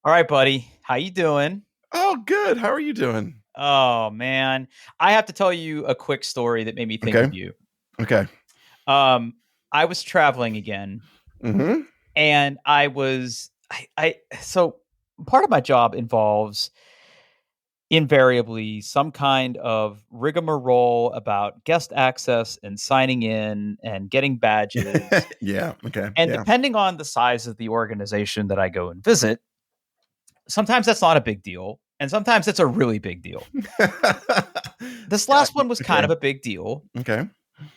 All right, buddy. How you doing? Oh, good. How are you doing? Oh man, I have to tell you a quick story that made me think Okay. of you. Okay. Um, I was traveling again, Mm-hmm. and I so part of my job involves invariably some kind of rigmarole about guest access and signing in and getting badges. Yeah. Okay. And Yeah. depending on the size of the organization that I go and visit, sometimes that's not a big deal, and sometimes it's a really big deal. This Yeah. last one was kind Okay. of a big deal. Okay.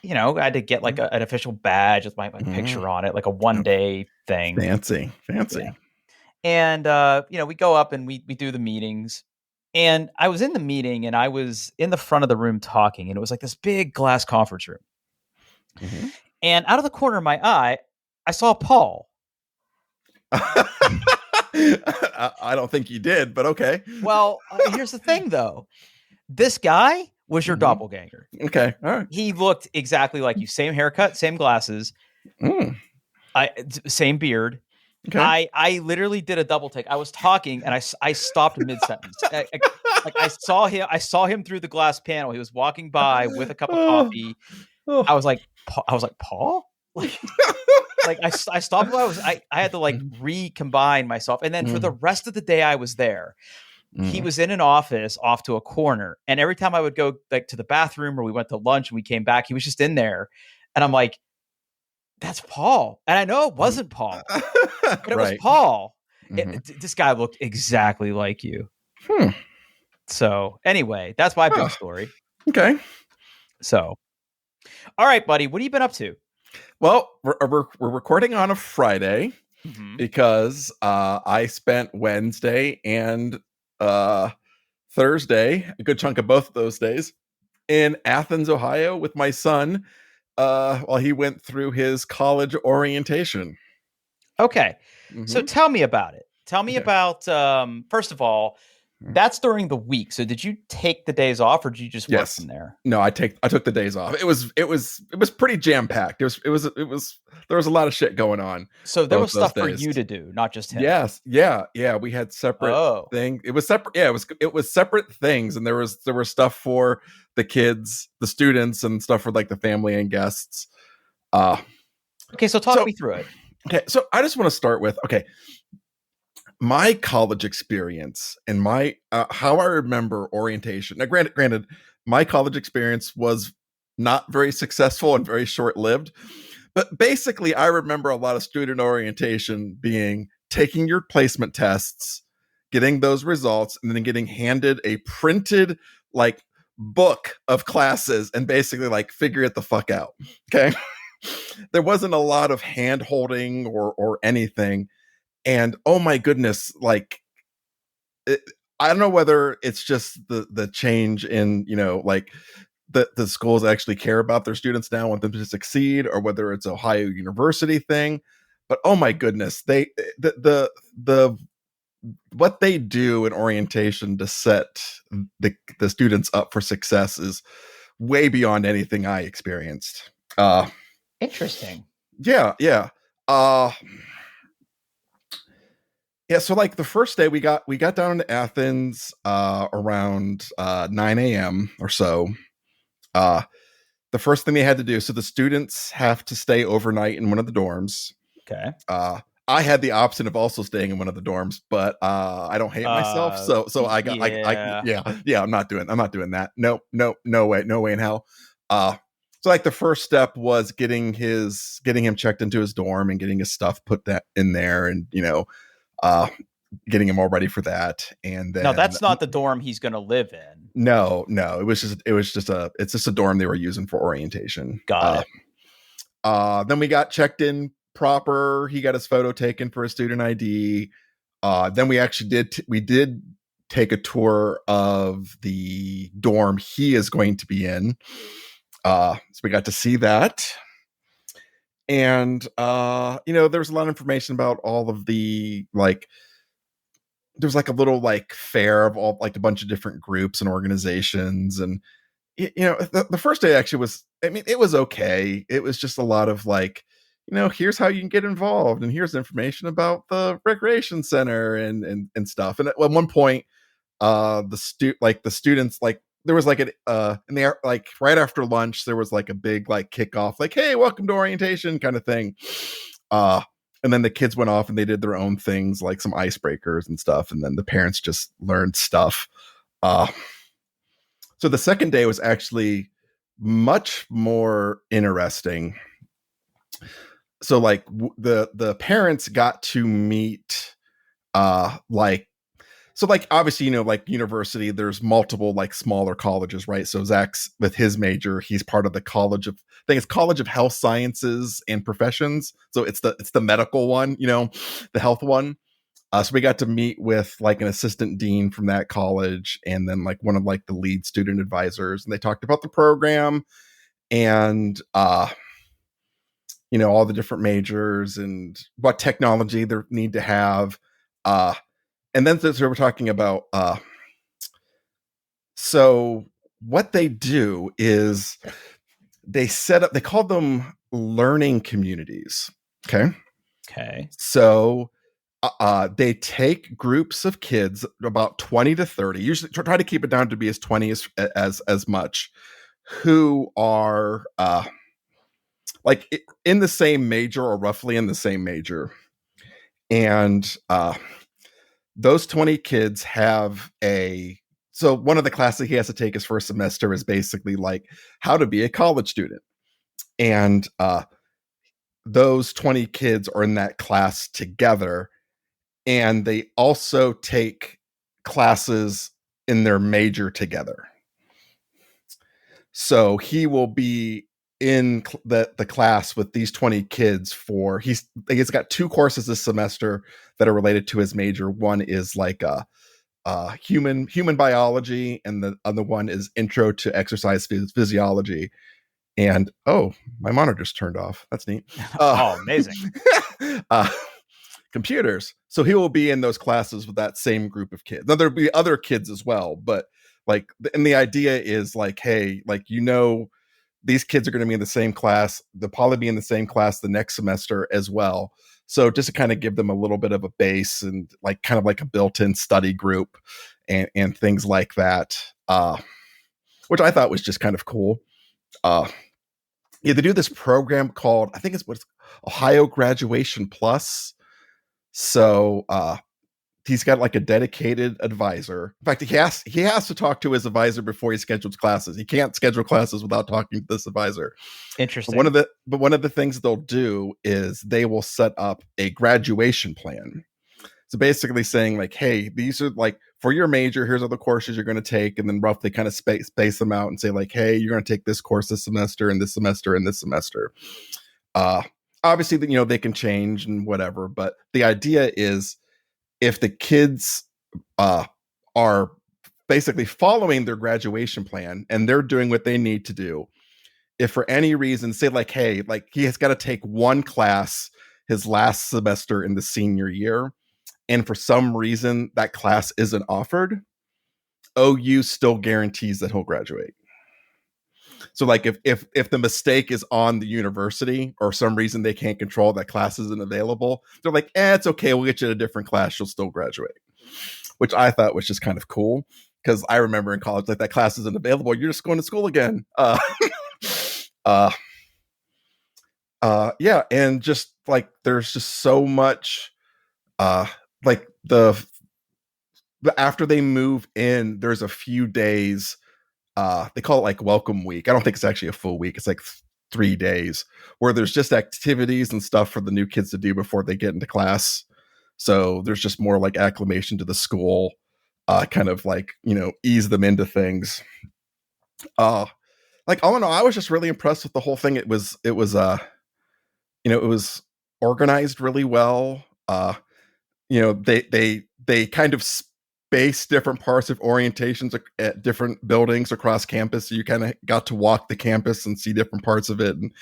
I had to get like an official badge with my Mm-hmm. picture on it, like a 1 day thing. Fancy. Yeah. Fancy. And we go up and we do the meetings. And I was in the meeting and I was in the front of the room talking, and it was like this big glass conference room. Mm-hmm. And out of the corner of my eye, I saw Paul. I don't think you did, but okay. Well, here's the thing though. This guy was your Mm-hmm. doppelganger. Okay. All right. He looked exactly like you. Same haircut, same glasses, Mm. same beard. Okay. I literally did a double take. I was talking and I stopped mid sentence. Like I saw him through the glass panel. He was walking by with a cup of Oh, coffee. oh. I was like Paul. I stopped. I had to like recombine myself. And then for the Mm. rest of the day I was there, he Mm. was in an office off to a corner. And every time I would go like to the bathroom or we went to lunch and we came back, he was just in there. And I'm like, that's Paul. And I know it wasn't Paul, but it was Right. Paul. Mm-hmm. This guy looked exactly like you. Hmm. So anyway, that's my big Huh. story. Okay. So, all right, buddy, what have you been up to? Well, we're recording on a Friday Mm-hmm. because I spent Wednesday and uh, Thursday, a good chunk of both of those days, in Athens, Ohio, with my son while he went through his college orientation. Okay, so Hmm. tell me about it. Tell me Okay. about first of all, that's during the week. So did you take the days off, or did you just work Yes. from there? No, I took the days off. It was pretty jam packed. It was there was a lot of shit going on So there both was those stuff for days. you to do, not just him. Yes, yeah. We had separate Oh, thing. It was separate. Yeah, it was separate things, and there was stuff for the kids, the students, and stuff for like the family and guests. Uh okay. So talk so me through it. okay, so I just want to start with my college experience and my how I remember orientation. Now, granted, my college experience was not very successful and very short lived. But basically, I remember a lot of student orientation being taking your placement tests, getting those results, and then getting handed a printed like book of classes and basically like figure it the fuck out. Okay. There wasn't a lot of hand holding or anything. And oh my goodness, like it, I don't know whether it's just the change in, like the schools actually care about their students now, want them to succeed, or whether it's Ohio University thing. But oh my goodness, the what they do in orientation to set the students up for success is way beyond anything I experienced. Interesting. Yeah, yeah. Uh yeah, so like the first day we got down into Athens around 9 a.m. or so. Uh the first thing they had to do, so the students have to stay overnight in one of the dorms. Okay. I had the option of also staying in one of the dorms, but I don't hate myself, so I Yeah. yeah, I'm not doing that. Nope, nope, no way in hell. Uh so like the first step was getting him checked into his dorm and getting his stuff put that in there, and uh getting him all ready for that. And No, then that's not the dorm he's going to live in. no, it's just a dorm they were using for orientation. Got it. Then we got checked in proper. He got his photo taken for his student ID. Then we actually did take a tour of the dorm he is going to be in. So we got to see that. And there was a lot of information about all of the like there's like a little like fair of all like a bunch of different groups and organizations. And the first day actually was, I mean, it was okay. It was just a lot of like here's how you can get involved, and here's information about the recreation center and stuff. And at one point, the students, like, there was like in the like right after lunch, there was like a big like kickoff, like, hey, welcome to orientation kind of thing. And then the kids went off and they did their own things, like some icebreakers and stuff, and then the parents just learned stuff. So the second day was actually much more interesting. So like the parents got to meet like, so like obviously, like university, there's multiple like smaller colleges, right? So Zach's with his major, he's part of the I think it's College of Health Sciences and Professions. So it's the medical one, the health one. So we got to meet with like an assistant dean from that college, and then like one of like the lead student advisors, and they talked about the program and all the different majors and what technology they need to have. And then so we're talking about so what they do is they call them learning communities. Okay. So they take groups of kids, about 20 to 30, usually try to keep it down to be as 20 as much, who are like in the same major or roughly in the same major. And those 20 kids have so one of the classes he has to take his first semester is basically like how to be a college student. And those 20 kids are in that class together. And they also take classes in their major together. So he will be in the class with these 20 kids he's got 2 courses this semester that are related to his major. One is like human biology, and the other one is intro to exercise physiology. And my monitor just turned off. That's neat. Amazing. Computers. So he will be in those classes with that same group of kids. Now there'll be other kids as well, but like, and the idea is like, hey, like, these kids are going to be in the same class. They'll probably be in the same class the next semester as well. So just to kind of give them a little bit of a base and like kind of like a built-in study group and things like that, which I thought was just kind of cool. They do this program called, I think it's Ohio Graduation Plus. So he's got like a dedicated advisor. In fact, he has to talk to his advisor before he schedules classes. He can't schedule classes without talking to this advisor. Interesting. But one of the things they'll do is they will set up a graduation plan. So basically saying like, hey, these are like for your major, here's all the courses you're going to take, and then roughly kind of space them out and say like, hey, you're going to take this course this semester and this semester and this semester. Obviously, they can change and whatever, but the idea is if the kids are basically following their graduation plan and they're doing what they need to do, if for any reason, say like, hey, like he has got to take one class his last semester in the senior year, and for some reason that class isn't offered, OU still guarantees that he'll graduate. So like if the mistake is on the university or some reason they can't control that class isn't available, they're like, it's okay, we'll get you a different class, you'll still graduate. Which I thought was just kind of cool, because I remember in college, like, that class isn't available, you're just going to school again. Yeah, and just like there's just so much like after they move in, there's a few days, they call it like welcome week. I don't think it's actually a full week. It's like 3 days where there's just activities and stuff for the new kids to do before they get into class. So there's just more like acclimation to the school, kind of like, ease them into things. Like all in all, I was just really impressed with the whole thing. It was it was organized really well. They kind of space different parts of orientations at different buildings across campus. So you kind of got to walk the campus and see different parts of it and,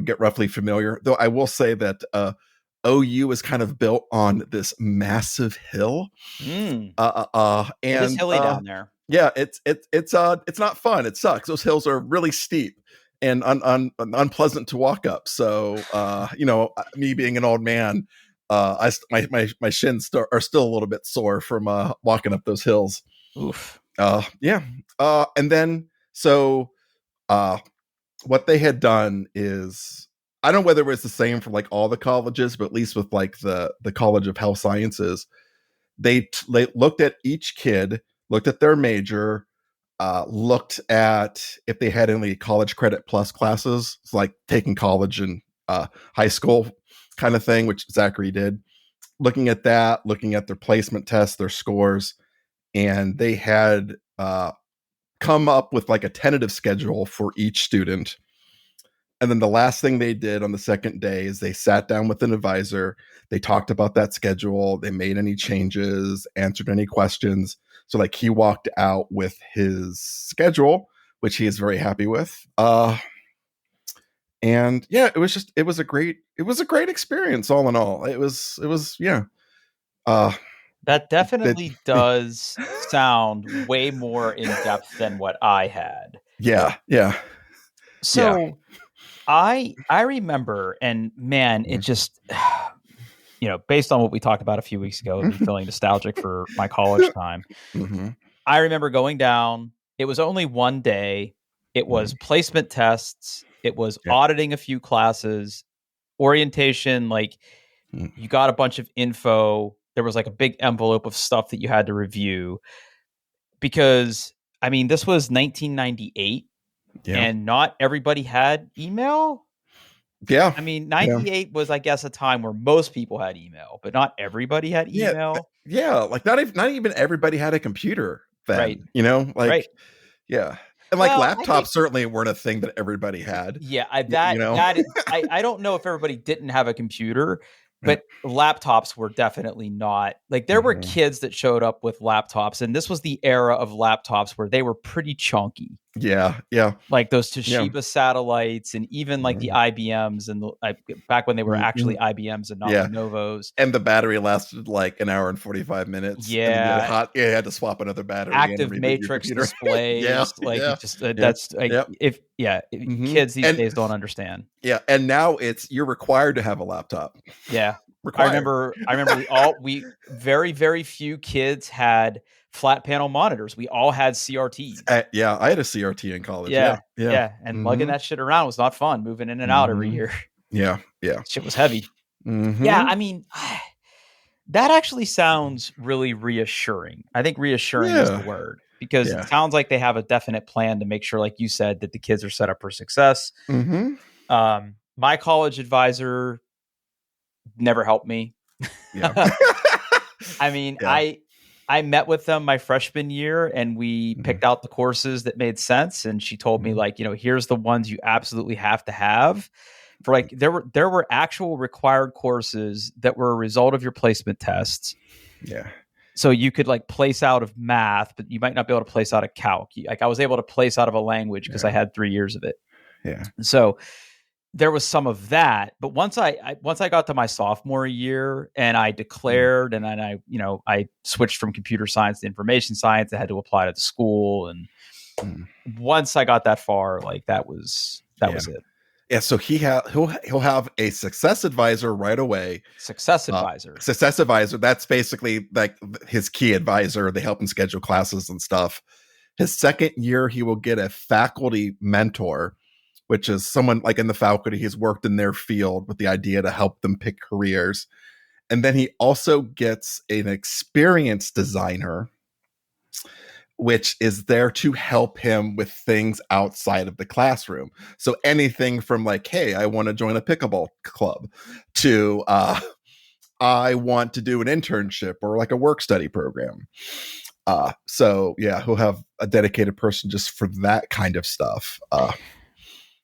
get roughly familiar. Though I will say that OU is kind of built on this massive hill. And it is hilly down there. Yeah, it's not fun. It sucks. Those hills are really steep. and unpleasant to walk up. So, me being an old man, my shins are still a little bit sore from walking up those hills. Oof. Yeah. And then uh, what they had done is, I don't know whether it was the same for like all the colleges, but at least with like the College of Health Sciences, they looked at each kid, looked at their major, looked at if they had any college credit plus classes, like taking college and high school kind of thing, which Zachary did. Looking at that, looking at their placement tests, their scores, and they had come up with like a tentative schedule for each student. And then the last thing they did on the second day is they sat down with an advisor. They talked about that schedule. They made any changes, answered any questions. So like he walked out with his schedule, which he is very happy with. And yeah, it was a great experience all in all. It was yeah. That definitely does sound way more in depth than what I had. Yeah. So I remember, and man, it just, based on what we talked about a few weeks ago, me feeling nostalgic for my college time. Mm-hmm. I remember going down. It was only one day. It was placement tests. It was auditing a few classes, orientation. Like you got a bunch of info. There was like a big envelope of stuff that you had to review because, I mean, this was 1998 and not everybody had email. Yeah. I mean, 98 was, I guess, a time where most people had email, but not everybody had email. Yeah. Like not even everybody had a computer then, right. Yeah. And like laptops certainly weren't a thing that everybody had. Yeah. I don't know if everybody didn't have a computer, but laptops were definitely not. Like there were kids that showed up with laptops, and this was the era of laptops where they were pretty chunky. Yeah. Like those Toshiba satellites, and even like the IBMs, and back when they were actually IBMs and not Lenovo's. And the battery lasted like an hour and 45 minutes. Yeah. You had to swap another battery. Active matrix displays. That's like kids these days don't understand. Yeah, and now you're required to have a laptop. Yeah. Required. I remember we very, very few kids had flat panel monitors. We all had CRTs. I had a CRT in college. Yeah. And lugging that shit around was not fun, moving in and out every year. Yeah. Shit was heavy. Yeah, I mean, that actually sounds really reassuring. I think reassuring is the word, because it sounds like they have a definite plan to make sure, like you said, that the kids are set up for success. My college advisor never helped me. I mean, I met with them my freshman year, and we picked out the courses that made sense. And she told me, like, here's the ones you absolutely have to have. For like, there were actual required courses that were a result of your placement tests. Yeah. So you could like place out of math, but you might not be able to place out of calc. Like I was able to place out of a language because I had 3 years of it. Yeah. So there was some of that, but once I got to my sophomore year and I declared, and then I switched from computer science to information science, I had to apply to the school, and once I got that far, like that was it. Yeah, so he'll have a success advisor right away. Success advisor. That's basically like his key advisor. They help him schedule classes and stuff. His second year, he will get a faculty mentor, which is someone like in the faculty, he's worked in their field with the idea to help them pick careers. And then he also gets an experienced designer, which is there to help him with things outside of the classroom. So anything from like, hey, I want to join a pickleball club, to I want to do an internship or like a work study program. So yeah, he'll have a dedicated person just for that kind of stuff.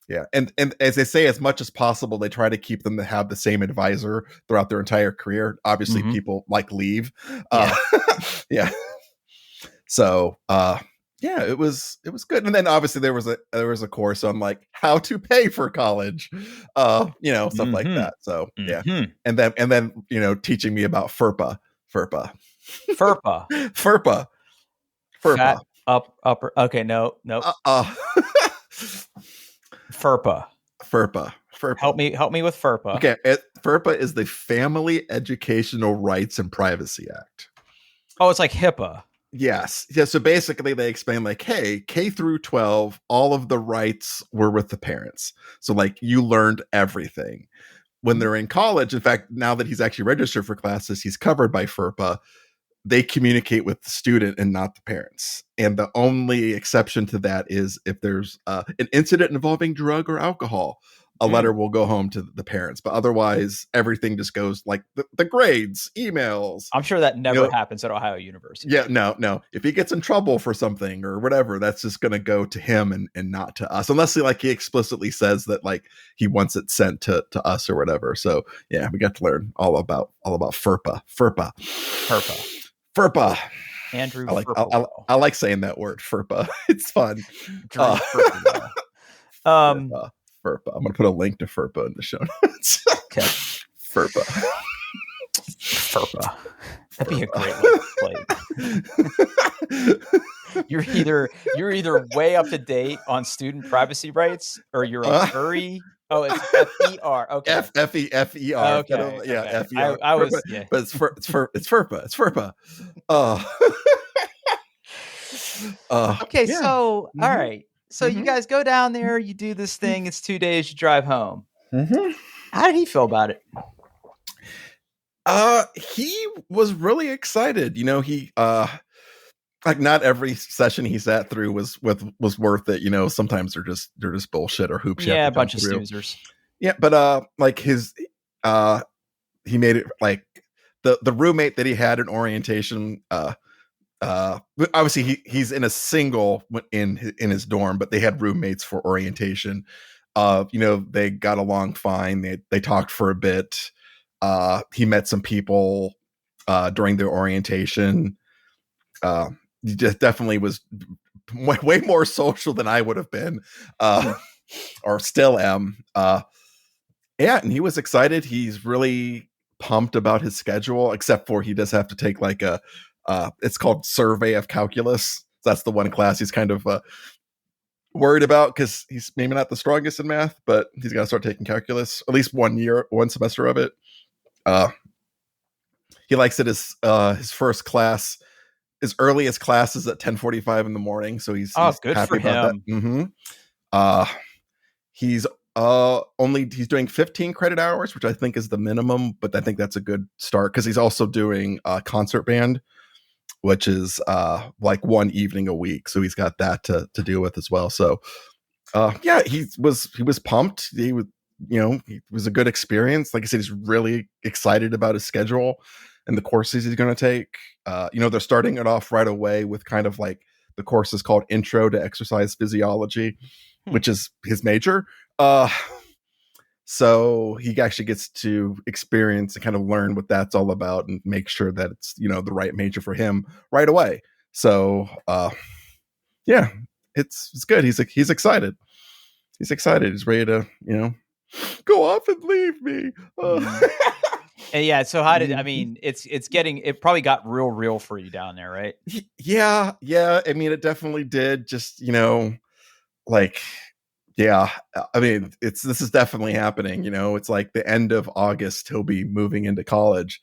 Yeah. And as they say, as much as possible, they try to keep them to have the same advisor throughout their entire career. Obviously, people like leave. Yeah. So, it was good. And then obviously there was a course on like how to pay for college, stuff like that. So yeah. And then, teaching me about FERPA. Fat, upper. Okay. No. FERPA. FERPA. Help me with FERPA. Okay, FERPA is the Family Educational Rights and Privacy Act. Oh, it's like HIPAA. Yes. Yeah. So basically, they explain like, hey, K through 12, all of the rights were with the parents. So like, you learned everything. When they're in college, in fact, now that he's actually registered for classes, he's covered by FERPA. They communicate with the student and not the parents. And the only exception to that is if there's an incident involving drug or alcohol, a letter will go home to the parents. But otherwise, everything just goes like the grades, emails. I'm sure that never happens at Ohio University. Yeah, no. If he gets in trouble for something or whatever, that's just going to go to him and not to us, unless he explicitly says that like he wants it sent to us or whatever. So yeah, we got to learn all about FERPA. Andrew, I like saying that word, FERPA. It's fun. FERPA. FERPA. I'm gonna put a link to FERPA in the show notes. Okay. FERPA. That'd be a great way. You're either way up to date on student privacy rights, or you're a furry. Oh, it's FER. Okay. FER. Okay. Yeah, FER. I was. Yeah. But it's FERPA. It's FERPA. Okay. Yeah. So, all right. So you guys go down there, you do this thing. It's 2 days. You drive home. How did he feel about it? He was really excited. He like not every session he sat through was worth it. Sometimes they're just bullshit or hoops. Yeah, a bunch of snoozers. Yeah, but like his he made it like the roommate that he had in orientation. Obviously he's in a single in his dorm, but they had roommates for orientation. They got along fine. They talked for a bit. He met some people during their orientation. He just definitely was way more social than I would have been, or still am. Yeah, and he was excited. He's really pumped about his schedule, except for he does have to take like it's called Survey of Calculus. That's the one class he's kind of worried about because he's maybe not the strongest in math, but he's got to start taking calculus, at least one semester of it. He likes it as his first class. His earliest class is at 10:45 in the morning, so he's good happy for about him. That. He's he's doing 15 credit hours, which I think is the minimum, but I think that's a good start because he's also doing concert band, which is like one evening a week, so he's got that to deal with as well. So yeah, he was pumped. He was a good experience. Like I said, he's really excited about his schedule and the courses he's going to take. They're starting it off right away with kind of like the course is called Intro to Exercise Physiology, which is his major. So he actually gets to experience and kind of learn what that's all about and make sure that it's, the right major for him right away. So, yeah, it's good. He's excited. He's excited. He's ready to, go off and leave me. And yeah. So it probably got real for you down there, right? Yeah. I mean, it definitely did. Just, yeah, I mean, this is definitely happening. It's like the end of August, he'll be moving into college.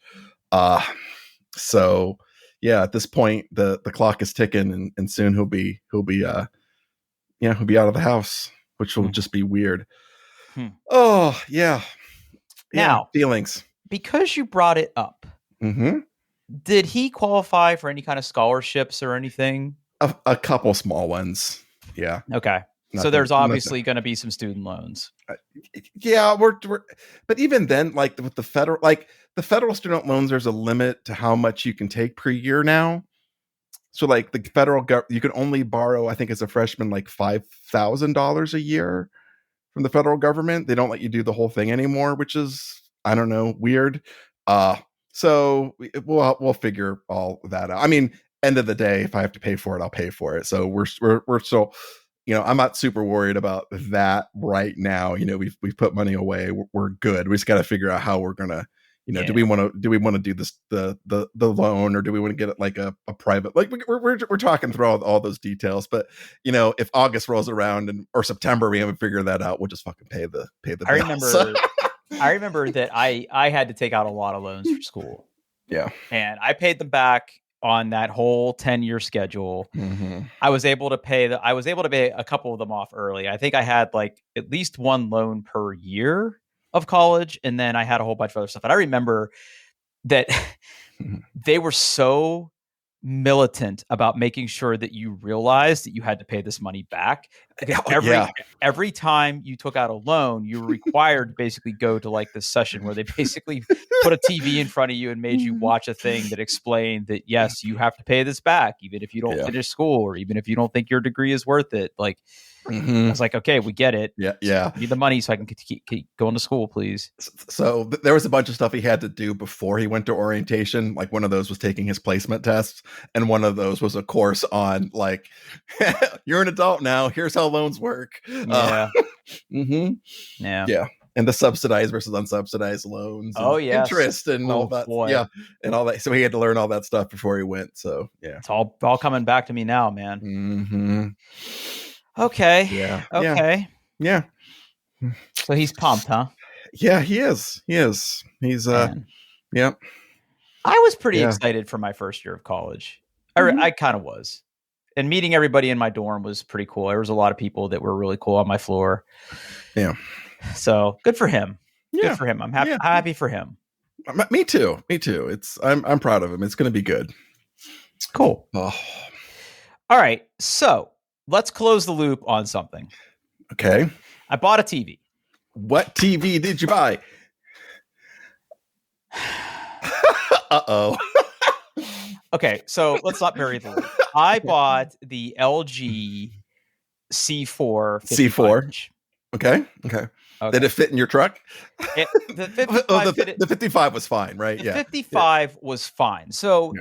So yeah, at this point, the clock is ticking, and soon he'll be out of the house, which will just be weird. Oh yeah. Now, feelings. Because you brought it up, did he qualify for any kind of scholarships or anything? A couple small ones. Yeah. Okay. So there's obviously going to be some student loans. Yeah, but even then, like with the federal student loans, there's a limit to how much you can take per year now. So like the federal you can only borrow, I think as a freshman, like $5,000 a year from the federal government. They don't let you do the whole thing anymore, which is, I don't know, weird. So we'll figure all that out. I mean, end of the day, if I have to pay for it, I'll pay for it. So we're still, I'm not super worried about that right now. We've put money away. We're good. We just got to figure out how we're gonna, do we want to do this the loan, or do we want to get it like a private, like we're talking through all those details. But if August rolls around or September, we haven't figured that out, we'll just fucking pay the bill. I remember that I had to take out a lot of loans for school. Yeah. And I paid them back on that whole 10-year schedule. Mm-hmm. I was able to pay a couple of them off early. I think I had like at least one loan per year of college, and then I had a whole bunch of other stuff. And I remember that they were so militant about making sure that you realized that you had to pay this money back. Every time you took out a loan, you were required to basically go to like this session where they basically put a TV in front of you and made you watch a thing that explained that, yes, you have to pay this back, even if you don't finish school, or even if you don't think your degree is worth it. Like, I was like, okay, we get it. Yeah. Need the money so I can keep going to school, please. So there was a bunch of stuff he had to do before he went to orientation. Like one of those was taking his placement tests, and one of those was a course on like, you're an adult now, here's how loans work. Yeah. Yeah. And the subsidized versus unsubsidized loans. And interest and all that. Boy. Yeah. And all that. So he had to learn all that stuff before he went. So yeah. It's all coming back to me now, man. Mm-hmm. Okay. Yeah. Okay. Yeah. So he's pumped, huh? Yeah, he is. He's yeah. I was pretty excited for my first year of college. I kind of was. And meeting everybody in my dorm was pretty cool. There was a lot of people that were really cool on my floor. Yeah. So good for him. Yeah. Good for him. I'm happy. Happy for him. Me too. I'm proud of him. It's going to be good. Cool. Oh. All right. So let's close the loop on something. Okay. I bought a TV. What TV did you buy? Uh-oh. Okay, so let's not bury the lead. I bought the LG C4 C4. Inch. Okay. Did it fit in your truck? The 55 was fine, right? The 55 was fine. So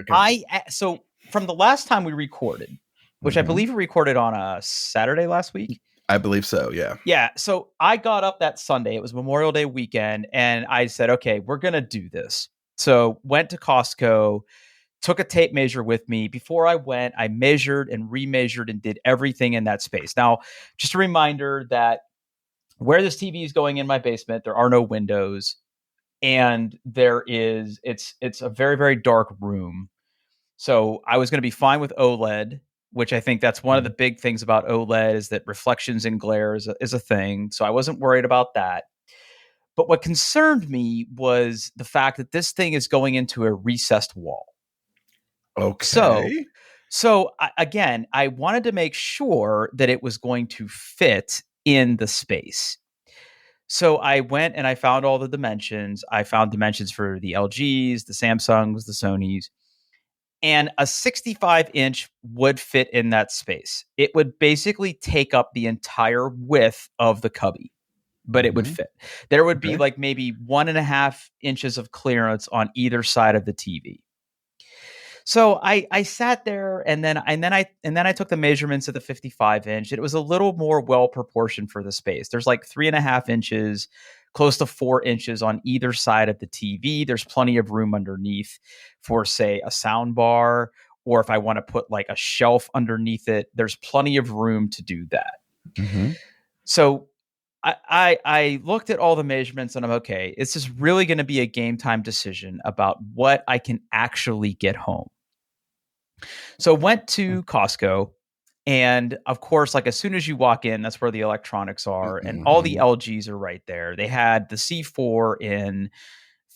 so from the last time we recorded, which I believe we recorded on a Saturday last week. I believe so, yeah. Yeah, so I got up that Sunday. It was Memorial Day weekend, and I said, okay, we're going to do this. So went to Costco, took a tape measure with me. Before I went, I measured and remeasured and did everything in that space. Now, just a reminder that where this TV is going in my basement, there are no windows, and it's a very, very dark room. So I was going to be fine with OLED, which I think that's one of the big things about OLED is that reflections and glare is a thing. So I wasn't worried about that. But what concerned me was the fact that this thing is going into a recessed wall. Okay. So again, I wanted to make sure that it was going to fit in the space. So I went and I found all the dimensions. I found dimensions for the LGs, the Samsungs, the Sonys. And a 65-inch would fit in that space. It would basically take up the entire width of the cubby, but it would fit. There would be like maybe 1.5 inches of clearance on either side of the TV. So I sat there and then I took the measurements of the 55-inch. It was a little more well proportioned for the space. There's like 3.5 inches, close to 4 inches on either side of the TV. There's plenty of room underneath for, say, a sound bar, or if I want to put like a shelf underneath it, there's plenty of room to do that. So I looked at all the measurements and I'm okay. This is really going to be a game time decision about what I can actually get home. So went to Costco, and of course, like as soon as you walk in, that's where the electronics are, and all the LGs are right there. They had the C4 in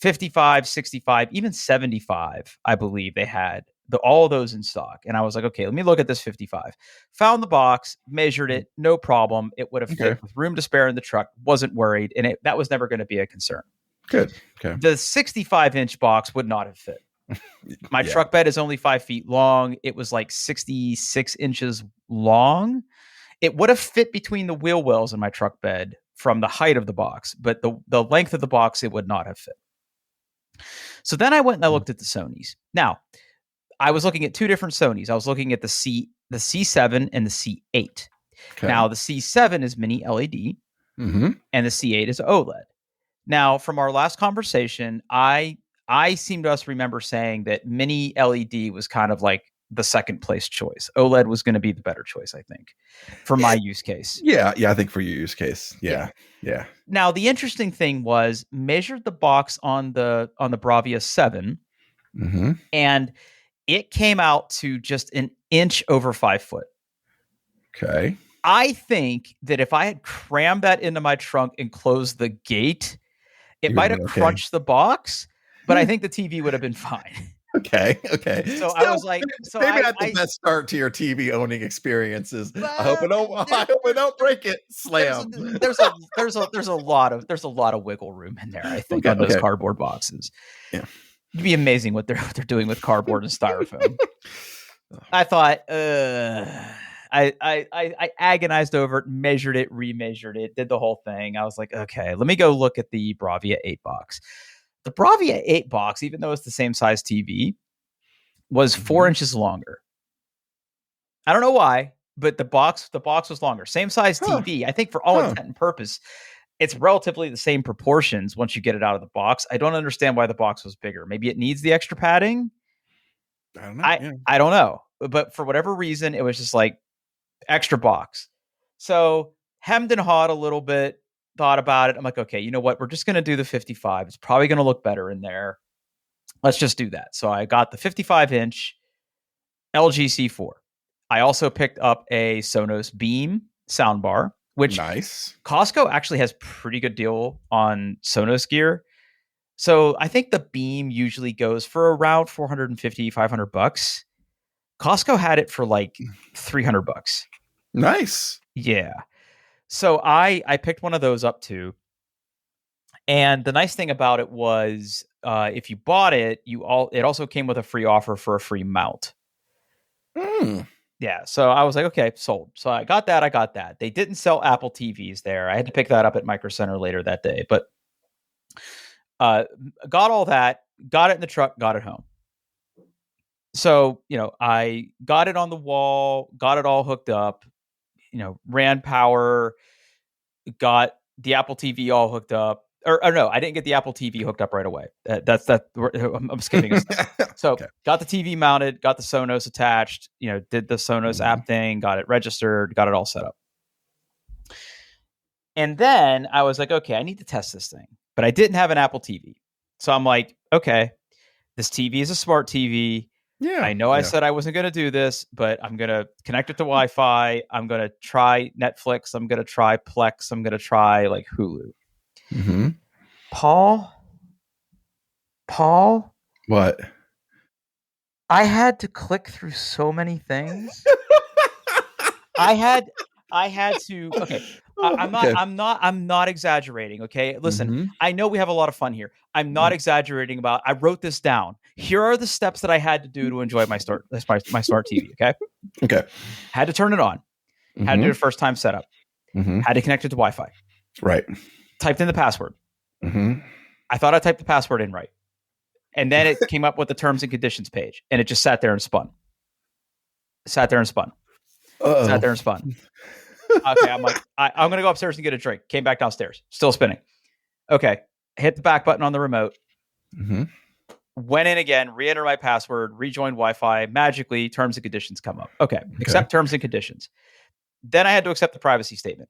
55, 65, even 75, I believe they had all of those in stock. And I was like, okay, let me look at this 55. Found the box, measured it, no problem. It would have fit with room to spare in the truck. Wasn't worried, and that was never going to be a concern. Good. Okay. The 65-inch box would not have fit. My truck bed is only 5 feet long. It was like 66 inches long. It would have fit between the wheel wells in my truck bed from the height of the box, but the length of the box, it would not have fit. So then I went and I looked at the Sonys. Now, I was looking at two different Sonys. I was looking at the C7 and the C8. Okay. Now, the C7 is mini LED, and the C8 is OLED. Now, from our last conversation, I I seem to us remember saying that mini LED was kind of like the second place choice. OLED was going to be the better choice, I think, for my use case. Yeah, I think for your use case. Yeah. Now, the interesting thing was measured the box on the Bravia 7, and it came out to just an inch over 5 foot. Okay. I think that if I had crammed that into my trunk and closed the gate, it might have crunched the box, but I think the TV would have been fine. Okay. So Still, I was like, maybe not the best start to your TV owning experiences. I hope I don't break it. Slam. There's a lot of wiggle room in there, I think, on those cardboard boxes. Yeah. It'd be amazing what they're doing with cardboard and styrofoam. I thought, I agonized over it, measured it, remeasured it, did the whole thing. I was like, okay, let me go look at the Bravia 8 box. The Bravia 8 box, even though it's the same size TV, was 4 inches longer. I don't know why, but the box was longer. Same size TV. I think for all intent and purpose, it's relatively the same proportions once you get it out of the box. I don't understand why the box was bigger. Maybe it needs the extra padding. I don't know. I don't know. But for whatever reason, it was just like extra box. So hemmed and hawed a little bit, thought about it. I'm like, okay, you know what? We're just going to do the 55. It's probably going to look better in there. Let's just do that. So I got the 55-inch LG C4. I also picked up a Sonos Beam soundbar, which nice. Costco actually has pretty good deal on Sonos gear. So I think the Beam usually goes for around $450, $500. Costco had it for like $300. Nice. Yeah. So I picked one of those up too. And the nice thing about it was if you bought it, it also came with a free offer for a free mount. Yeah. So I was like, okay, sold. So I got that. They didn't sell Apple TVs there. I had to pick that up at Micro Center later that day. But got all that, got it in the truck, got it home. So, I got it on the wall, got it all hooked up, ran power, got the Apple TV all hooked up. Or no, I didn't get the Apple TV hooked up right away. I'm skipping a step. So got the TV mounted, got the Sonos attached, did the Sonos app thing, got it registered, got it all set up. And then I was like, okay, I need to test this thing. But I didn't have an Apple TV. So I'm like, okay, this TV is a smart TV. Yeah. I know I said I wasn't going to do this, but I'm going to connect it to Wi-Fi. I'm going to try Netflix. I'm going to try Plex. I'm going to try like Hulu. Mm-hmm. Paul? What? I had to click through so many things. I had to. Okay. I'm not exaggerating. Okay. Listen, I know we have a lot of fun here. I'm not exaggerating about. I wrote this down. Here are the steps that I had to do to enjoy my smart TV. Okay. Okay. Had to turn it on. Had to do a first time setup. Had to connect it to Wi-Fi. Right. Typed in the password. I thought I typed the password in right, and then it came up with the terms and conditions page, and it just sat there and spun. Sat there and spun. Okay, I'm like, I'm going to go upstairs and get a drink. Came back downstairs. Still spinning. Okay. Hit the back button on the remote. Went in again, re-enter my password, rejoined Wi-Fi. Magically, terms and conditions come up. Okay. Accept terms and conditions. Then I had to accept the privacy statement.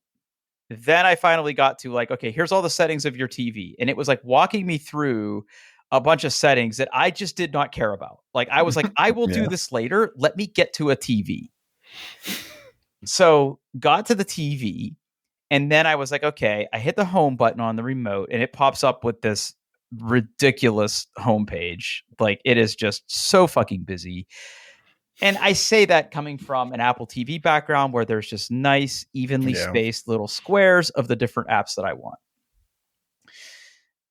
Then I finally got to like, okay, here's all the settings of your TV. And it was like walking me through a bunch of settings that I just did not care about. Like, I was like, I will do this later. Let me get to a TV. So got to the TV, and then I was like, okay, I hit the home button on the remote, and it pops up with this ridiculous homepage. Like, it is just so fucking busy. And I say that coming from an Apple TV background where there's just nice, evenly spaced little squares of the different apps that I want.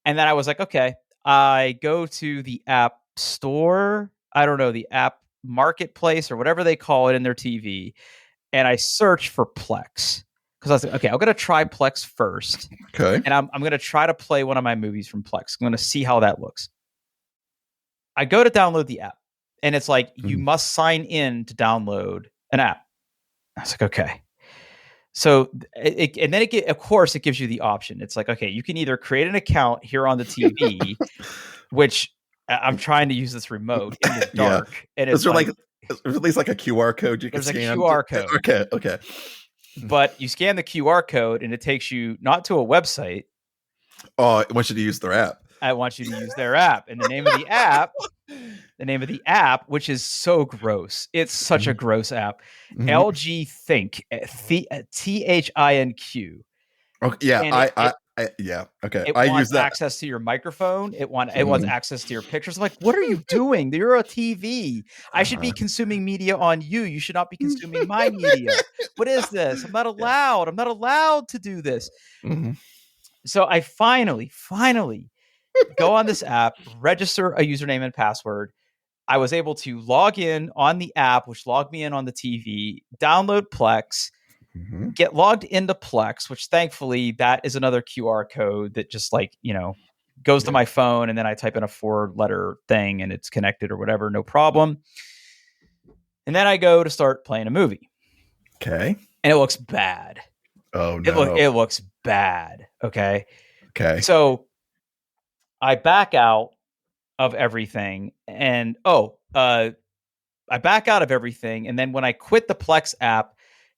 And then I was like, okay, I go to the app store. I don't know, the app marketplace or whatever they call it in their TV. And I search for Plex because I was like, okay, I'm going to try Plex first. Okay. And I'm going to try to play one of my movies from Plex. I'm going to see how that looks. I go to download the app, and it's like, you must sign in to download an app. I was like, okay. So, of course, it gives you the option. It's like, okay, you can either create an account here on the TV, which I'm trying to use this remote in the Yeah. dark, and Is it's there like at least like a QR code you can there's a scan? QR code. Okay. Okay. But you scan the QR code, and it takes you not to a website. Oh, I want you to use their app. I want you to use their app, and the name of the app, which is so gross. It's such a gross app. Mm-hmm. LG Think, THINQ. Okay, yeah, And yeah, okay. it I use wants that. access to your microphone. It wants access to your pictures. I'm like, what are you doing? You're a TV. I should be consuming media on you. You should not be consuming my media. What is this? I'm not allowed. I'm not allowed to do this. Mm-hmm. So I finally go on this app, register a username and password. I was able to log in on the app, which logged me in on the TV, download Plex, get logged into Plex, which thankfully that is another QR code that just like, goes to my phone, and then I type in a 4-letter thing and it's connected or whatever, no problem. And then I go to start playing a movie. Okay. And it looks bad. Oh no. It looks bad. Okay. Okay. So I back out of everything, and I back out of everything, and then when I quit the Plex app,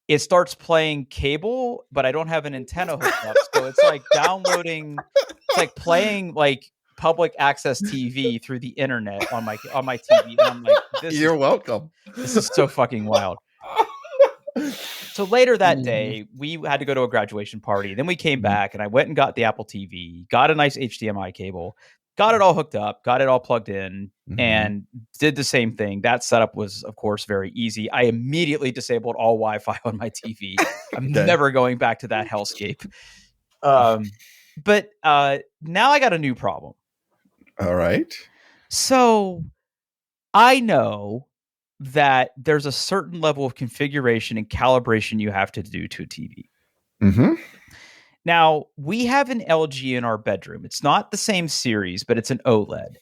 it starts playing cable, but I don't have an antenna hooked up, so it's like downloading, it's like playing like public access TV through the internet on my TV, and I'm like, You're welcome. This is so fucking wild. So later that day, we had to go to a graduation party. Then we came back, and I went and got the Apple TV, got a nice HDMI cable, got it all hooked up, got it all plugged in, and did the same thing. That setup was, of course, very easy. I immediately disabled all Wi-Fi on my TV. I'm never going back to that hellscape. But now I got a new problem. All right. So I know that there's a certain level of configuration and calibration you have to do to a TV. Now, we have an LG in our bedroom. It's not the same series, but it's an OLED.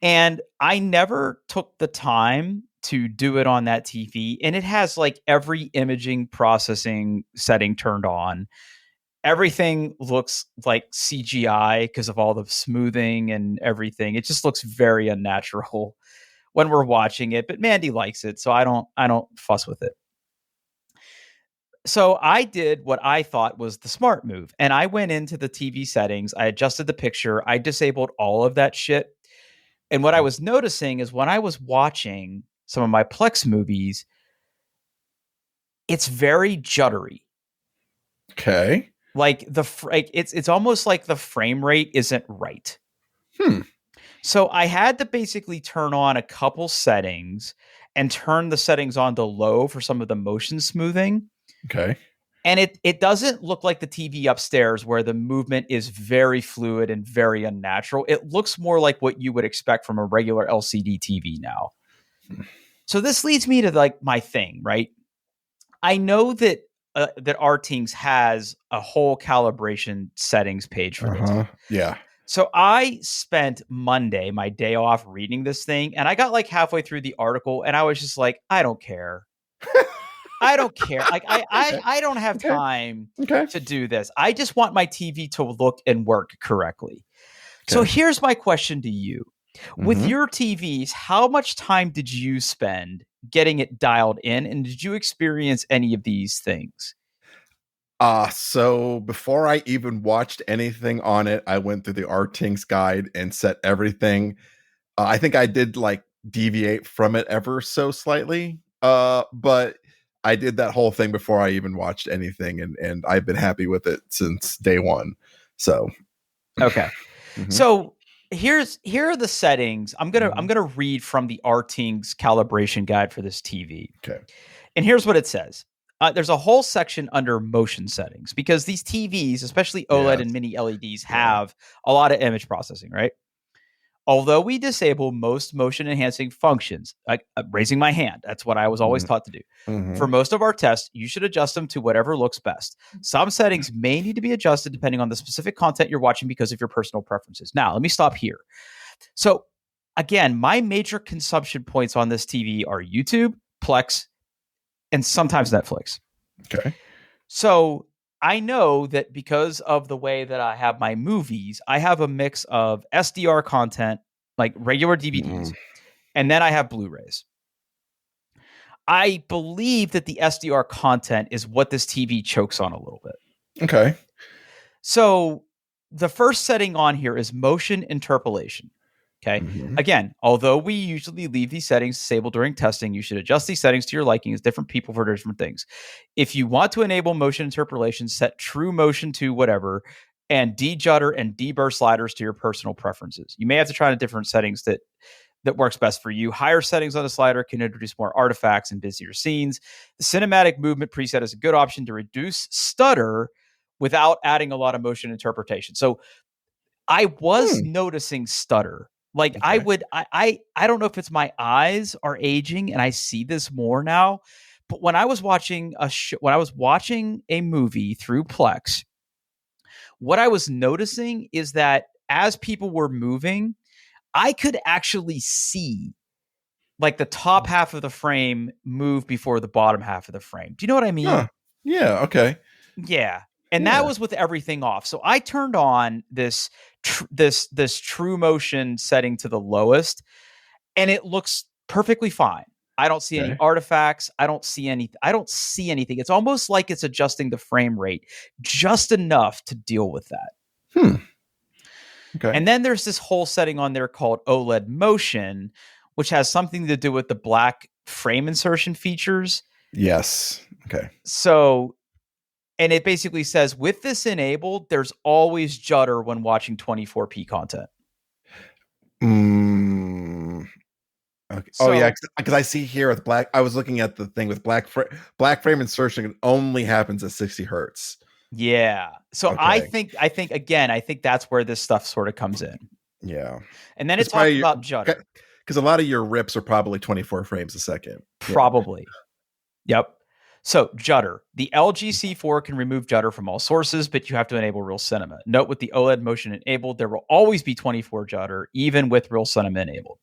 And I never took the time to do it on that TV. And it has like every imaging processing setting turned on. Everything looks like CGI because of all the smoothing and everything. It just looks very unnatural when we're watching it. But Mandy likes it, so I don't fuss with it. So I did what I thought was the smart move. And I went into the TV settings. I adjusted the picture. I disabled all of that shit. And what I was noticing is when I was watching some of my Plex movies, it's very juddery. Okay. Like it's almost like the frame rate isn't right. So I had to basically turn on a couple settings and turn the settings on to low for some of the motion smoothing. Okay. And it doesn't look like the TV upstairs where the movement is very fluid and very unnatural. It looks more like what you would expect from a regular LCD TV now. So this leads me to like my thing, right? I know that RTings has a whole calibration settings page for this. Yeah. So I spent Monday, my day off, reading this thing, and I got like halfway through the article, and I was just like, I don't care. I don't care. Like I don't have time to do this. I just want my TV to look and work correctly. So here's my question to you. With your TVs, how much time did you spend getting it dialed in? And did you experience any of these things? So before I even watched anything on it, I went through the RTings guide and set everything. I think I did like deviate from it ever so slightly. But I did that whole thing before I even watched anything, and I've been happy with it since day one. So okay. So here are the settings. I'm gonna read from the RTings calibration guide for this TV. Okay. And here's what it says. There's a whole section under motion settings because these TVs, especially OLED and mini LEDs, have a lot of image processing, right? Although we disable most motion enhancing functions, like raising my hand, that's what I was always taught to do. For most of our tests, you should adjust them to whatever looks best. Some settings may need to be adjusted depending on the specific content you're watching because of your personal preferences. Now, let me stop here. So again, my major consumption points on this TV are YouTube, Plex, and sometimes Netflix. Okay. So I know that because of the way that I have my movies, I have a mix of SDR content, like regular DVDs, and then I have Blu-rays. I believe that the SDR content is what this TV chokes on a little bit. Okay. So the first setting on here is motion interpolation. Okay. Mm-hmm. Again, although we usually leave these settings disabled during testing, you should adjust these settings to your liking as different people for different things. If you want to enable motion interpolation, set true motion to whatever and de-judder and de-burr sliders to your personal preferences. You may have to try the different settings that works best for you. Higher settings on the slider can introduce more artifacts and busier scenes. The cinematic movement preset is a good option to reduce stutter without adding a lot of motion interpretation. So I was noticing stutter. Like Okay. I don't know if it's my eyes are aging and I see this more now, but when I was watching a movie through Plex, what I was noticing is that as people were moving, I could actually see like the top half of the frame move before the bottom half of the frame. Do you know what I mean? Huh. Yeah. Okay. Yeah. And that Yeah. was with everything off. So I turned on this true motion setting to the lowest, and it looks perfectly fine. I don't see any Okay. artifacts. I don't see anything. It's almost like it's adjusting the frame rate just enough to deal with that. Okay. And then there's this whole setting on there called OLED motion, which has something to do with the black frame insertion features. Yes. Okay. So, and it basically says with this enabled, there's always judder when watching 24p content. Okay. So, Oh yeah, because I see here with black. I was looking at the thing with black frame insertion. It only happens at 60 hertz. yeah. So I Okay. think that's where this stuff sort of comes in. Yeah. And then it talks about judder. Because a lot of your rips are probably 24 frames a second. Probably. Yeah. Yep. So judder. The LG C4 can remove judder from all sources, but you have to enable Real Cinema. Note with the OLED motion enabled, there will always be 24 judder, even with Real Cinema enabled.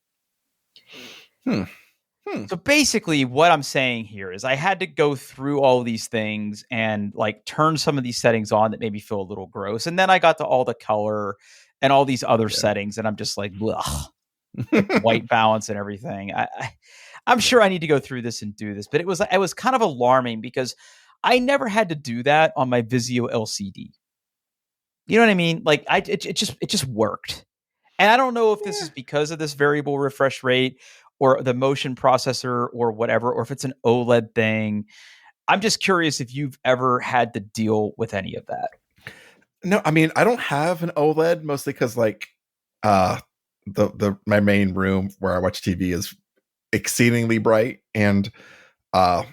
So basically what I'm saying here is I had to go through all of these things and like turn some of these settings on that made me feel a little gross. And then I got to all the color and all these other settings. And I'm just like, white balance and everything. I'm sure I need to go through this and do this, but it was kind of alarming because I never had to do that on my Vizio LCD. You know what I mean? Like it just worked. And I don't know if this is because of this variable refresh rate or the motion processor or whatever, or if it's an OLED thing. I'm just curious if you've ever had to deal with any of that. No, I mean, I don't have an OLED mostly because like my main room where I watch TV is exceedingly bright, and I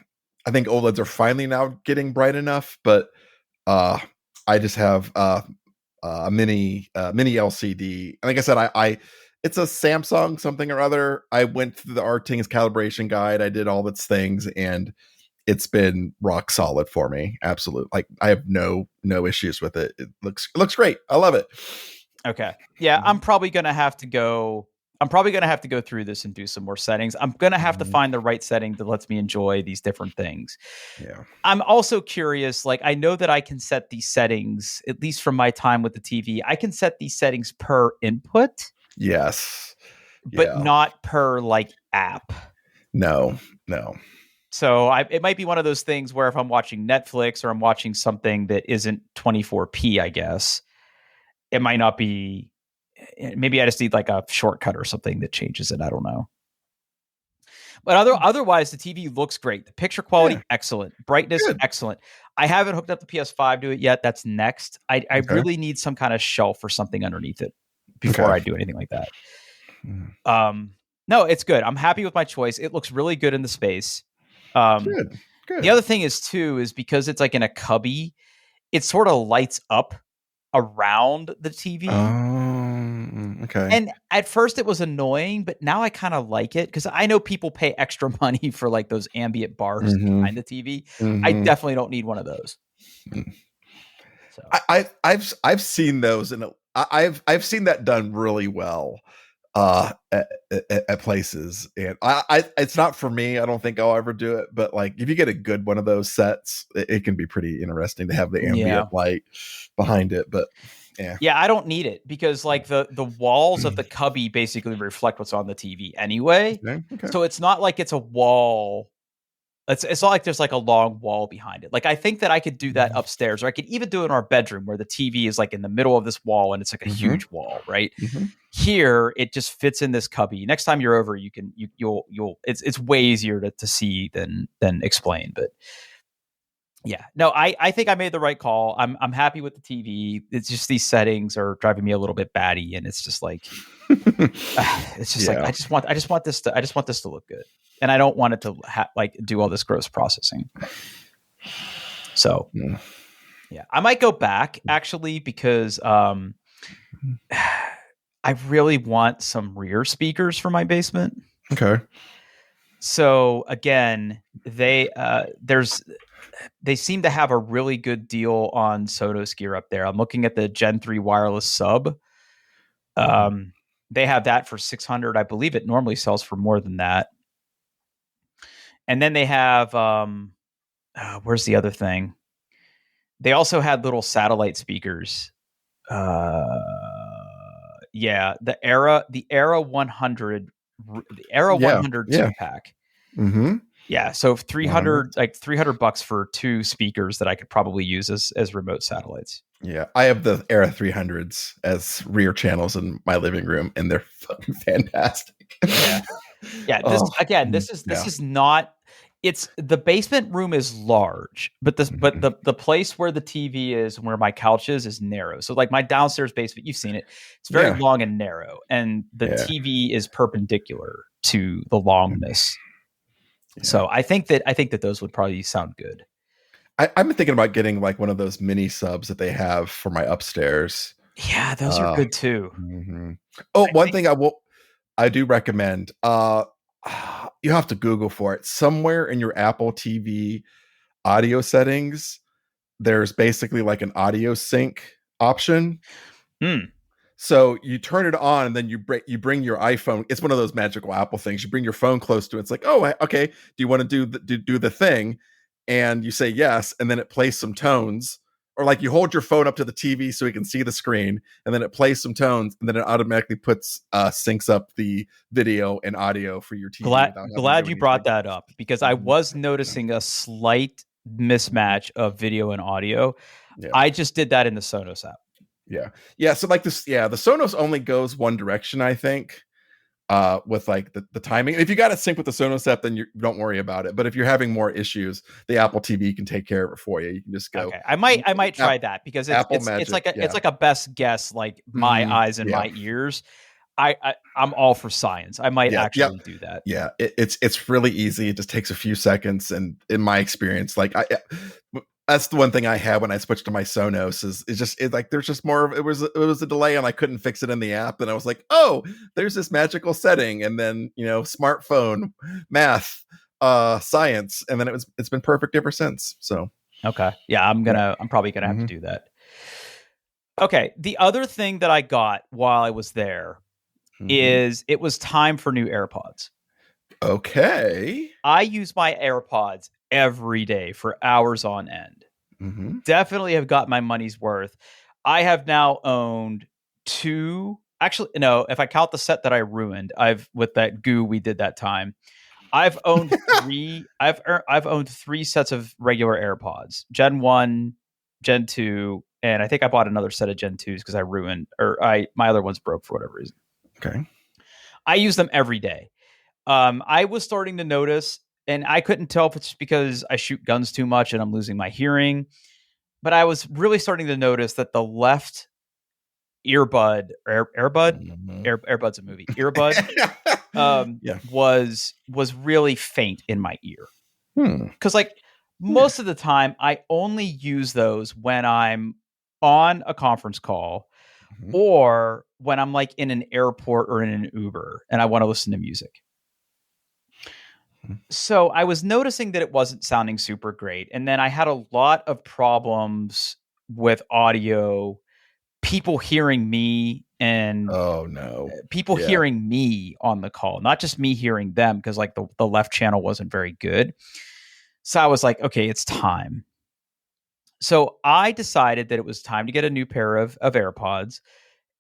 think OLEDs are finally now getting bright enough, but I just have a mini LCD. And like I said, I it's a Samsung something or other. I went through the Artings calibration guide. I did all its things, and it's been rock solid for me. Absolute. Like I have no issues with it. It looks great. I love it. Okay. Yeah, I'm probably going to have to go through this and do some more settings. I'm going to have to find the right setting that lets me enjoy these different things. Yeah. I'm also curious, like I know that I can set these settings, at least from my time with the TV, I can set these settings per input. Yes. But not per like app. No. So it might be one of those things where if I'm watching Netflix or I'm watching something that isn't 24p, I guess, it might not be. Maybe I just need like a shortcut or something that changes it. I don't know. But otherwise, the TV looks great. The picture quality, excellent. Brightness, excellent. I haven't hooked up the PS5 to it yet. That's next. I really need some kind of shelf or something underneath it before I do anything like that. No, it's good. I'm happy with my choice. It looks really good in the space. Good. The other thing is because it's like in a cubby, it sort of lights up around the TV. Okay. And at first it was annoying, but now I kind of like it because I know people pay extra money for like those ambient bars behind the TV. I definitely don't need one of those. So I've seen those, and I've seen that done really well at places, and I it's not for me. I don't think I'll ever do it, but like if you get a good one of those sets, it can be pretty interesting to have the ambient light behind it. But Yeah. Yeah, I don't need it because like the walls of the cubby basically reflect what's on the TV anyway. Okay. So it's not like it's a wall. It's not like there's like a long wall behind it. Like I think that I could do that upstairs, or I could even do it in our bedroom where the TV is like in the middle of this wall and it's like a huge wall, right? Here it just fits in this cubby. Next time you're over, you'll it's way easier to see than explain. But yeah, no, I think I made the right call. I'm happy with the TV. It's just these settings are driving me a little bit batty, and it's just like it's just like I just want this to look good, and I don't want it to like do all this gross processing. So yeah, I might go back actually because I really want some rear speakers for my basement. Okay. So again, they seem to have a really good deal on Sonos gear up there. I'm looking at the Gen 3 wireless sub. They have that for $600. I believe it normally sells for more than that. And then they have where's the other thing? They also had little satellite speakers. Yeah, the Era 100 100 2-pack. Yeah, so $300 for two speakers that I could probably use as remote satellites. Yeah, I have the Era 300s as rear channels in my living room, and they're fucking fantastic. Yeah. This is not. It's the basement room is large, but the place where the TV is and where my couch is narrow. So like my downstairs basement, you've seen it. It's very long and narrow, and the TV is perpendicular to the longness. So I think that those would probably sound good. I've been thinking about getting like one of those mini subs that they have for my upstairs. Yeah, those are good too. Oh, one thing I do recommend. You have to Google for it. Somewhere in your Apple TV audio settings, there's basically like an audio sync option. So you turn it on, and then you bring your iPhone. It's one of those magical Apple things. You bring your phone close to it. It's like, oh, okay. Do you want to do the thing? And you say yes, and then it plays some tones. Or like you hold your phone up to the TV so you can see the screen, and then it plays some tones, and then it automatically syncs up the video and audio for your TV. Glad you brought that up, because I was noticing a slight mismatch of video and audio. I just did that in the Sonos app. Yeah. So like this, the Sonos only goes one direction, I think. With like the timing. If you got it synced with the Sonos app, then you don't worry about it. But if you're having more issues, the Apple TV can take care of it for you. You can just go. Okay. I might try that, because it's like a best guess, like my eyes and my ears. I'm all for science. I might actually do that. Yeah, it's really easy. It just takes a few seconds, and in my experience, like that's the one thing I had when I switched to my Sonos is like there's just more of it was a delay, and I couldn't fix it in the app, and I was like, oh, there's this magical setting, and then smartphone, math, science, and then it's been perfect ever since. So okay, yeah, I'm probably gonna have to do that. Okay, the other thing that I got while I was there is it was time for new AirPods. Okay, I use my AirPods every day for hours on end. Definitely have got my money's worth. I have now owned two. Actually, no, if I count the set that I ruined, with that goo we did that time, I've owned three. I've owned three sets of regular AirPods: Gen 1, Gen 2, and I think I bought another set of Gen 2s because my other ones broke for whatever reason. Okay, I use them every day. I was starting to notice. And I couldn't tell if it's because I shoot guns too much and I'm losing my hearing, but I was really starting to notice that the left earbud, Airbud's a movie, earbud, was really faint in my ear. Because like most of the time, I only use those when I'm on a conference call or when I'm like in an airport or in an Uber and I want to listen to music. So I was noticing that it wasn't sounding super great. And then I had a lot of problems with audio, people hearing me and people hearing me on the call, not just me hearing them, because like the left channel wasn't very good. So I was like, okay, it's time. So I decided that it was time to get a new pair of AirPods.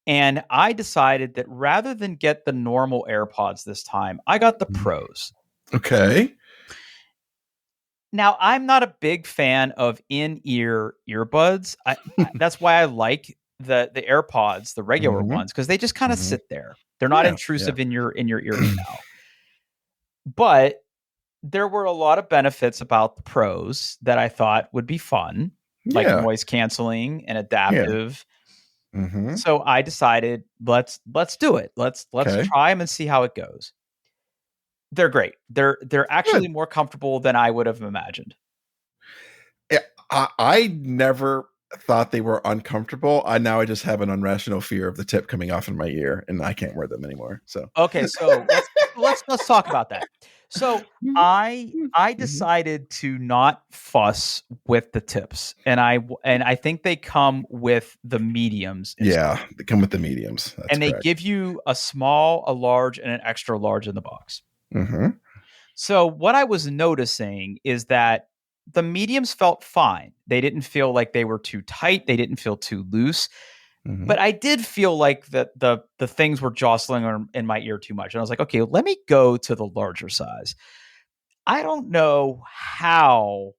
And I decided that rather than get the normal AirPods this time, I got the Pros. Okay. Now, I'm not a big fan of in-ear earbuds. That's why I like the AirPods, the regular Mhm. ones, because they just kind of Mhm. sit there. They're not Yeah, yeah. intrusive in your ear canal. But there were a lot of benefits about the Pros that I thought would be fun, like Yeah. noise canceling and Yeah. adaptive. Mhm. So I decided let's do it. Let's Okay. try them and see how it goes. They're great. They're actually Good. more comfortable than I would have imagined. Yeah, I never thought they were uncomfortable. Now I just have an irrational fear of the tip coming off in my ear, and I can't wear them anymore. So Okay, so let's talk about that. So Mhm. I Mhm. decided to not fuss with the tips, and I think they come with the mediums instead, Yeah, they come with the mediums. That's and they correct. give you a small, a large, and an extra large in the box. Mhm. So what I was noticing is that the mediums felt fine. They didn't feel like they were too tight. They didn't feel too loose. Mhm. But I did feel like the things were jostling in my ear too much. And I was like, okay, let me go to the larger size. I don't know how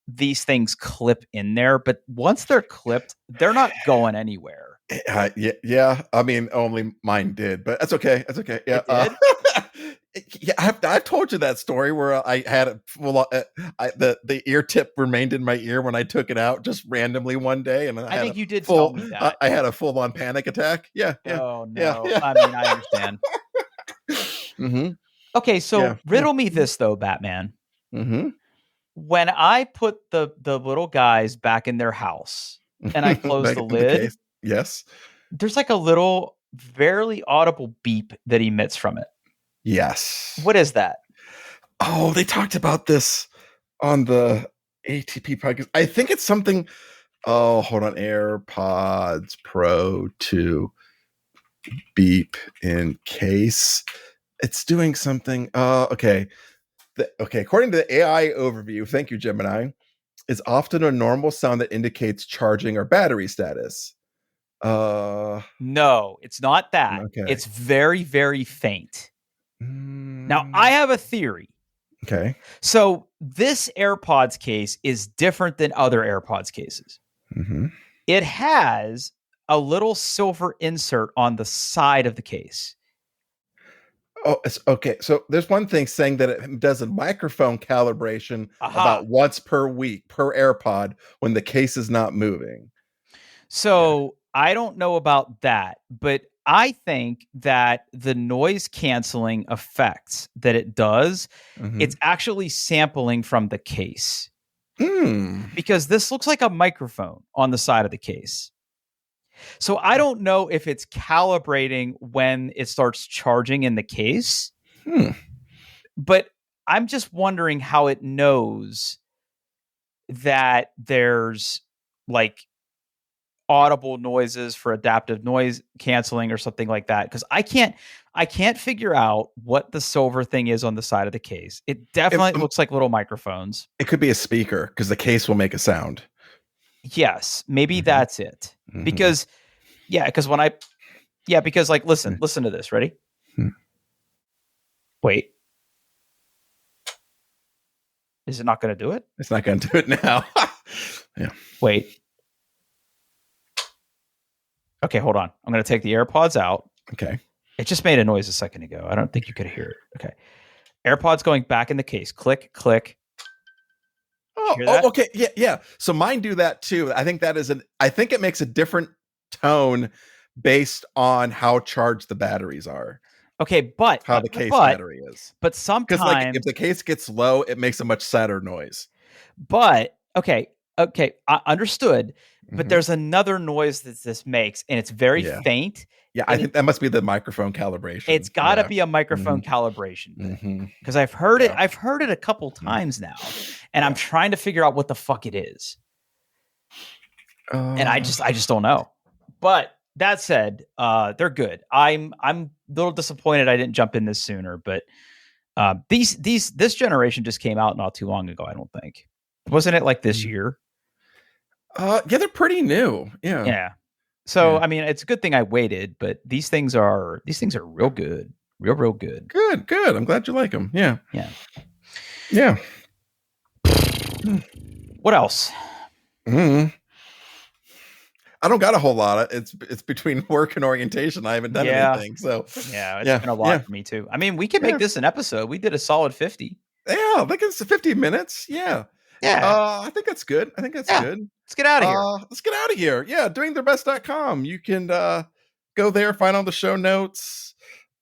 these things clip in there, but once they're clipped, they're not going anywhere. Yeah, yeah. I mean, only mine did, but that's okay. That's okay. Yeah. It did. Yeah, I've told you that story where I had a full. The ear tip remained in my ear when I took it out just randomly one day, and I I had think a you did tell full. me that. I had a full on panic attack. Yeah, yeah, Oh yeah, no. yeah. I mean, I understand. Mm-hmm. Okay, Yeah, so yeah. riddle me this though, Batman. Mm-hmm. When I put the little guys back in their house and I close Back the in the lid, case. Yes. there's like a little barely audible beep that emits from it. Yes. What is that? Oh, they talked about this on the ATP podcast. I think it's something. Oh, hold on. AirPods Pro 2 beep in case it's doing something. Okay. Okay. According to the AI overview, thank you, Gemini, is often a normal sound that indicates charging or battery status. Uh, No, it's not that. okay. It's very, very faint. Now, I Mm, have a theory. okay. So, this AirPods case is different than other AirPods cases. Mm-hmm. It has a little silver insert on the side of the case. Oh, it's okay. So there's one thing saying that it does a microphone calibration Aha. about once per week per AirPod when the case is not moving. Yeah. So I don't know about that, but I think that the noise canceling effects that it does, Mm-hmm. it's actually sampling from the case Hmm. because this looks like a microphone on the side of the case. So I don't know if it's calibrating when it starts charging in the case, Hmm. but I'm just wondering how it knows that there's like audible noises for adaptive noise canceling or something like that, because I can't figure out what the silver thing is on the side of the case. It It, definitely looks like little microphones. it could be a speaker because the case will make a sound. Yes, maybe Mm-hmm. that's it. Mm-hmm. Because yeah, because when I yeah, because like listen to this. Ready? Mm-hmm. Wait, is it not going to do it? It's not going to do it now. Yeah. Wait. Okay, hold on. I'm going to take the AirPods out. Okay. It just made a noise a second ago. I don't think you could hear it. Okay. AirPods going back in the case. Click, click. Did you Oh, hear oh, that? okay. Yeah, yeah. So mine do that too. I think that is I think it makes a different tone based on how charged the batteries are, Okay, how the case but battery is. but Because like if sometimes the case gets low, it makes a much sadder noise. but okay, I understood. But Hmm. there's another noise that this makes, and it's very Yeah. faint, Yeah, I and think that must be the microphone calibration. it's got to Yeah. be a microphone Hmm. calibration thing Hmm. because I've heard it. Yeah. I've heard it a couple Mhm. times now, and I'm Yeah. trying to figure out what the fuck it is, and I Uh, just don't know. But that said, they're good. I'm a little disappointed I didn't jump in this sooner, but this generation just came out not too long ago. I don't think wasn't it like this year? Yeah, they're pretty new. Yeah. Yeah. So Yeah. I mean, it's a good thing I waited, but these things are real good, real good. Good, good. I'm glad you like them. Yeah. Yeah. Yeah. What else? Mm. I don't got a whole lot of it's between work and orientation. I haven't done Yeah. anything. So Yeah, it's yeah, been a lot yeah, for me too. I mean, we can make yeah. this an episode. We did a solid 50. Yeah, I think it's 50 minutes. Yeah. Yeah. I think that's good. I think that's Yeah. good. Let's get out of here. Let's get out of here. Yeah, doingtheirbest.com. You can go there, find all the show notes.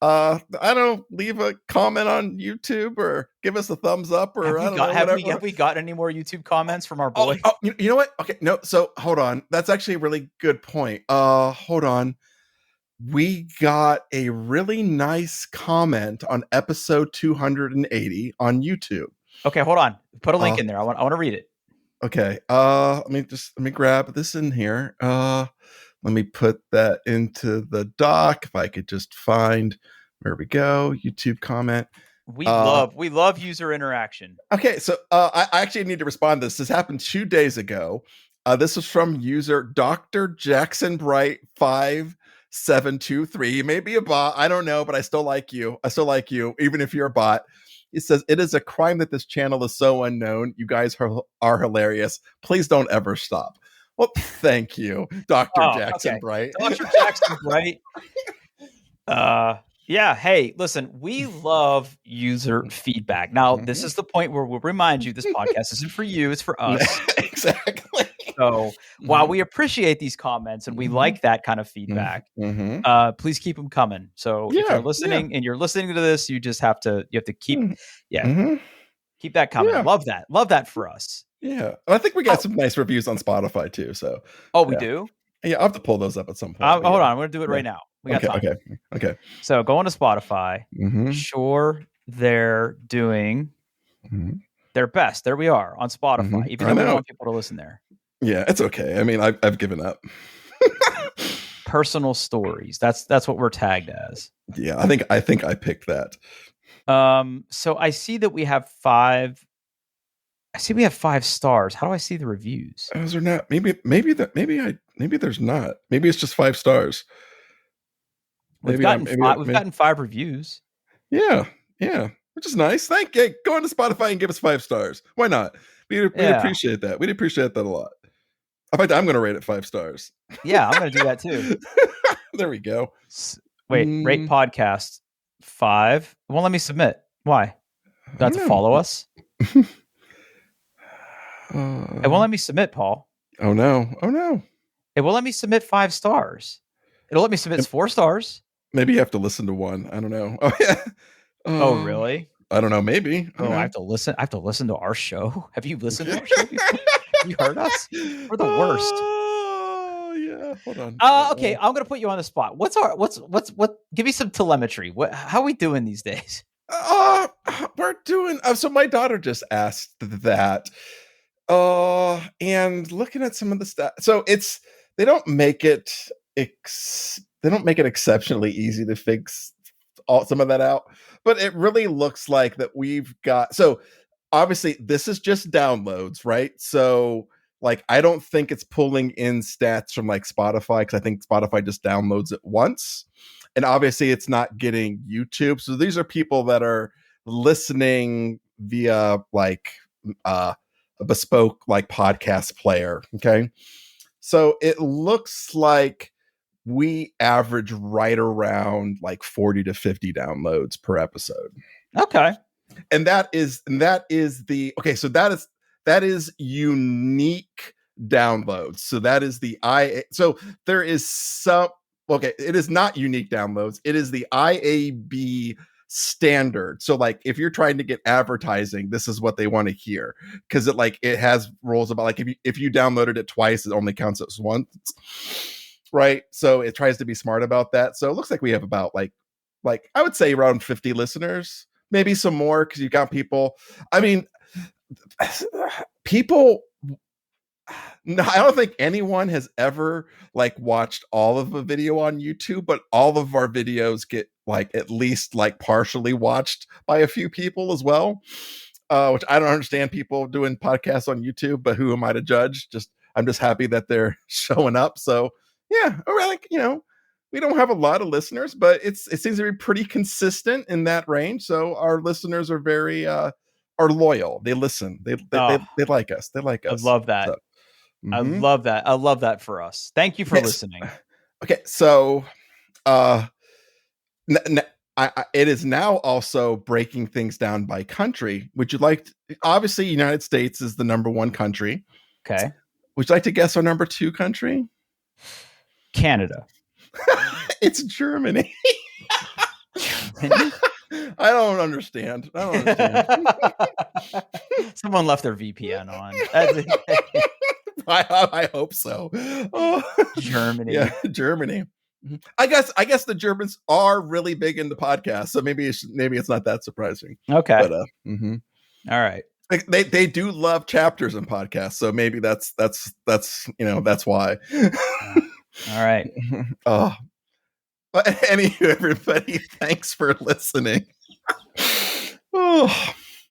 I don't know, leave a comment on YouTube or give us a thumbs up or I don't know, whatever. Have we got any more YouTube comments from our Oh, boys? you know what? Okay, no, so hold on. That's actually a really good point. Hold on. We got a really nice comment on episode 280 on YouTube. Okay, hold on. Put a link Uh, in there. I want to read it. Okay. Let me grab this in here. Let me put that into the doc. If I could just find where we go. YouTube comment. We love user interaction. Okay, so I actually need to respond to this. This happened 2 days ago. This was from user Dr. Jackson Bright 5723. You may be a bot. I don't know, but I still like you. I still like you, even if you're a bot. He says, it is a crime that this channel is so unknown. You guys are hilarious. Please don't ever stop. Well, thank you, Dr. Jackson Bright. Dr. Jackson Bright. Yeah. Hey, listen, we love user feedback. Now, this is the point where we'll remind you this podcast isn't for you, it's for us. Exactly. So while we appreciate these comments and we like that kind of feedback, please keep them coming. So if you're listening and you're listening to this, you have to keep keep that coming. Yeah. Love that for us. Yeah. And I think we got some nice reviews on Spotify too. So we do? Yeah, I'll have to pull those up at some point. Hold on, I'm gonna do it right now. We got time. Okay. So going to Spotify. Sure, they're doing their best. There we are on Spotify, even though we want people to listen there. Yeah, it's okay. I mean, I've given up. Personal stories. That's what we're tagged as. Yeah, I think I picked that. So I see that we have 5. I see we have 5 stars. How do I see the reviews? Those are not. Maybe there's not. Maybe it's just 5 stars. We've gotten 5 reviews. Yeah, which is nice. Thank you. Go into Spotify and give us 5 stars. Why not? We'd appreciate that. We'd appreciate that a lot. In fact, I'm going to rate it 5 stars. Yeah, I'm going to do that too. There we go. Wait, rate podcast 5. It won't let me submit. Why? Do I have to follow us? It won't let me submit, Paul. Oh no. It won't let me submit 5 stars. It'll let me submit 4 stars. Maybe you have to listen to one. I don't know. Oh yeah. Oh really? I don't know. Maybe. I have to listen. I have to listen to our show. Have you listened to our show before? Have you heard us? We're the worst. Oh yeah. Hold on. Okay. I'm gonna put you on the spot. What? Give me some telemetry. How are we doing these days? We're doing. So my daughter just asked that. And looking at some of the stats, so they don't make it exceptionally easy to fix some of that out, but it really looks like that we've got. So obviously this is just downloads, right? So like I don't think it's pulling in stats from like Spotify, because I think Spotify just downloads it once, and obviously it's not getting YouTube. So these are people that are listening via like a bespoke like podcast player. Okay, so it looks like we average right around like 40 to 50 downloads per episode. Okay, and that is the okay. So that is unique downloads. So that is the so there is some. Okay, it is not unique downloads. It is the IAB standard. So like if you're trying to get advertising, this is what they want to hear, because it has rules about like if you downloaded it twice, it only counts as once, right? So it tries to be smart about that. So it looks like we have about like I would say around 50 listeners, maybe some more, because you got people. I mean, people. No, I don't think anyone has ever like watched all of a video on YouTube, but all of our videos get like at least like partially watched by a few people as well. Which I don't understand, people doing podcasts on YouTube, but who am I to judge? I'm just happy that they're showing up. So yeah, like, we don't have a lot of listeners, but it seems to be pretty consistent in that range. So our listeners are very are loyal. They listen. They like us. They like us. I love that. So, I love that. I love that for us. Thank you for listening. Okay, so it is now also breaking things down by country. Would you like obviously United States is the number one country. Okay. Would you like to guess our number two country? Canada. It's Germany. Germany? I don't understand. Someone left their VPN on. I hope so. Oh. Germany. Yeah, Germany. I guess the Germans are really big into podcasts, so maybe it's not that surprising. Okay. But all right. They do love chapters in podcasts, so maybe that's that's why. All right. Oh. But anyway, everybody, thanks for listening. Oh.